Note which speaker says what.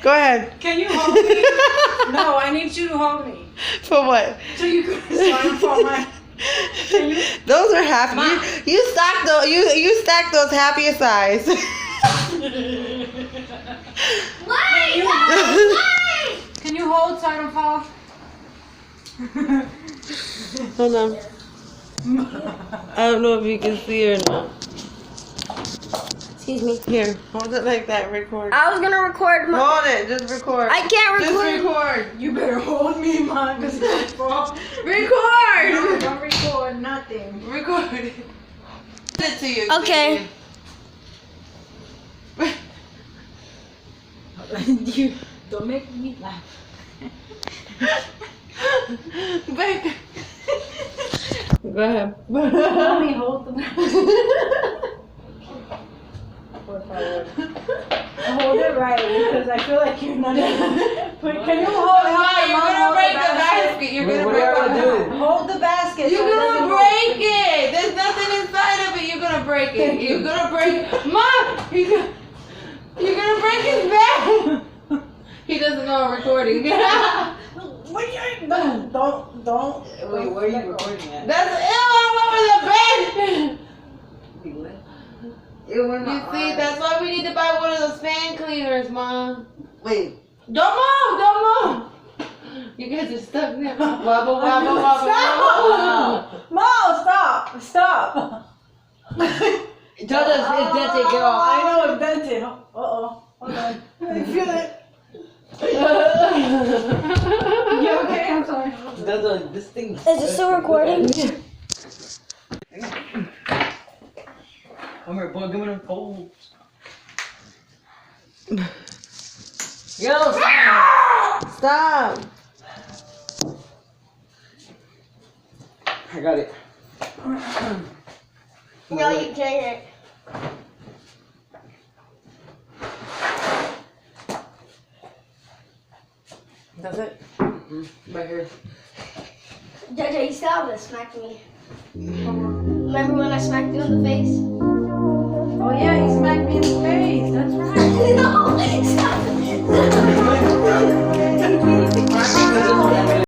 Speaker 1: Go ahead.
Speaker 2: Can you hold me? No, I need you to hold me.
Speaker 1: For what?
Speaker 2: So you can sign for my. Can you?
Speaker 1: Those are happy. You stack those. You stack those happiest eyes.
Speaker 3: Wait!
Speaker 2: Can you hold so I don't fall?
Speaker 1: Hold on. I don't know if you can see or not.
Speaker 3: Excuse me.
Speaker 1: Here, hold it like that. Record.
Speaker 3: I was gonna record my.
Speaker 1: Hold it. Just record.
Speaker 3: I can't
Speaker 1: Just
Speaker 3: record.
Speaker 1: record.
Speaker 2: You better hold me, man, because if I fall.
Speaker 1: Record.
Speaker 2: Don't record nothing.
Speaker 1: Record. Send it to you.
Speaker 3: Okay.
Speaker 2: You don't make me laugh.
Speaker 1: Back. Go ahead.
Speaker 2: Let me hold the. Hold it right because I feel like you're not. Can you hold it?
Speaker 1: You're gonna break the basket. You're gonna break the
Speaker 2: Hold the basket.
Speaker 1: You're gonna break it. There's nothing inside of it. You're gonna break it. You're gonna break. Mom, you're gonna break his back. He doesn't know I'm recording.
Speaker 2: Don't.
Speaker 4: Wait, where are you recording at?
Speaker 1: That's I'm over the bed.
Speaker 4: It went
Speaker 1: You see, that's why we need to buy one of those fan cleaners, Mom.
Speaker 4: Wait.
Speaker 1: Don't move, don't move. You guys are stuck there. Wobble, wobble, wobble, wobble.
Speaker 2: Mom, stop.
Speaker 4: Tell us it's dented, get off.
Speaker 2: I know it's dented. Uh-oh. Hold on. I feel it. You okay? I'm sorry.
Speaker 4: This thing.
Speaker 3: Is it still recording?
Speaker 4: Come here, boy, give me them folds. Yo,
Speaker 1: Stop.
Speaker 4: I got it.
Speaker 3: No, you can't.
Speaker 1: That's it.
Speaker 4: Right here.
Speaker 3: JJ, you still haven't smacked me. Remember when I smacked you in the face?
Speaker 2: Oh yeah, you smacked me in the face. That's right.
Speaker 3: No, stop.